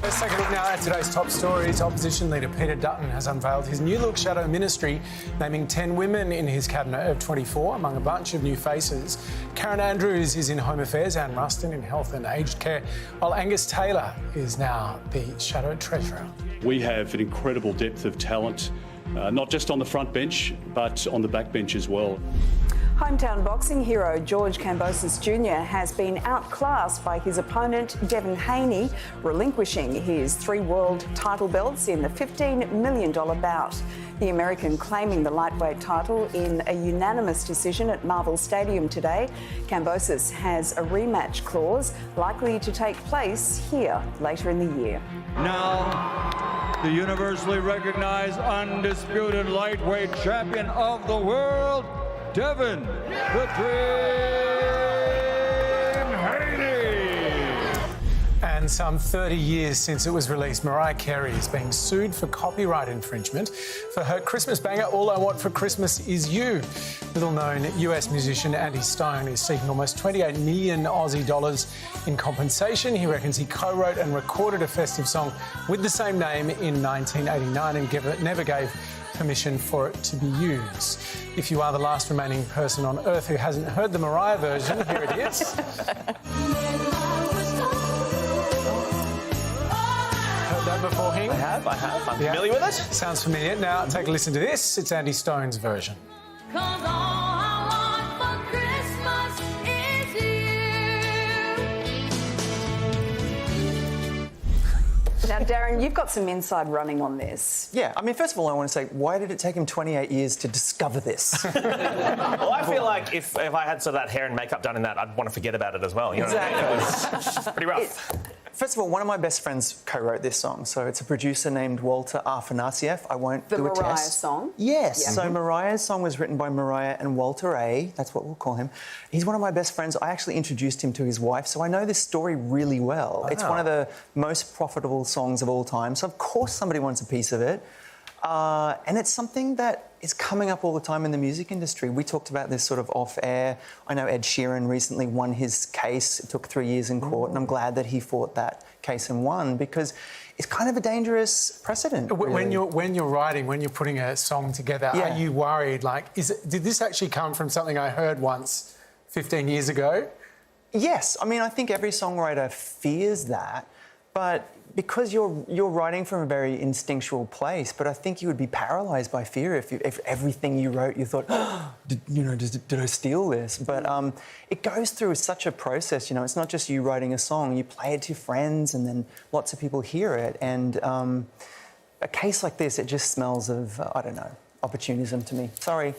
Let's take a look now at today's top stories. Opposition leader Peter Dutton has unveiled his new look shadow ministry, naming 10 women in his cabinet of 24, among a bunch of new faces. Karen Andrews is in Home Affairs, Anne Ruston in Health and Aged Care, while Angus Taylor is now the shadow treasurer. We have an incredible depth of talent, not just on the front bench, but on the back bench as well. Hometown boxing hero George Kambosos Jr. has been outclassed by his opponent Devin Haney, relinquishing his 3 world title belts in the $15 million bout. The American claiming the lightweight title in a unanimous decision at Marvel Stadium today. Kambosos has a rematch clause likely to take place here later in the year. Now, the universally recognized, undisputed lightweight champion of the world, Devin the Dream Haney. And some 30 years since it was released, Mariah Carey is being sued for copyright infringement for her Christmas banger, All I Want for Christmas Is You. Little-known US musician Andy Stone is seeking almost 28 million Aussie dollars in compensation. He reckons he co-wrote and recorded a festive song with the same name in 1989 and never gave permission for it to be used. If you are the last remaining person on Earth who hasn't heard the Mariah version, here it is. Heard that before, Hing? I have. I'm familiar with it. Sounds familiar. Now take a listen to this. It's Andy Stone's version. Now, Darren, you've got some inside running on this. Yeah, I mean, first of all, I want to say, why did it take him 28 years to discover this? Well, I feel like if I had sort of that hair and makeup done in that, I'd want to forget about it as well. You know Exactly. what I mean? It was pretty rough. First of all, one of my best friends co-wrote this song, so it's a producer named Walter Afanasieff. I won't do a test. The Mariah song? Yes. Yeah. So Mariah's song was written by Mariah and Walter A. That's what we'll call him. He's one of my best friends. I actually introduced him to his wife, so I know this story really well. Wow. It's one of the most profitable songs of all time, so of course somebody wants a piece of it. And it's something that is coming up all the time in the music industry. We talked about this sort of off-air. I know Ed Sheeran recently won his case. It took 3 years in court, and I'm glad that he fought that case and won, because it's kind of a dangerous precedent. Really. When you're writing, when you're putting a song together, Yeah. are you worried, like, did this actually come from something I heard once 15 years ago? Yes. I mean, I think every songwriter fears that, but because you're writing from a very instinctual place, but I think you would be paralysed by fear if everything you wrote you thought, oh, did I steal this? But it goes through such a process, you know. It's not just you writing a song. You play it to friends, and then lots of people hear it. And a case like this, it just smells of, I don't know, opportunism to me. Sorry.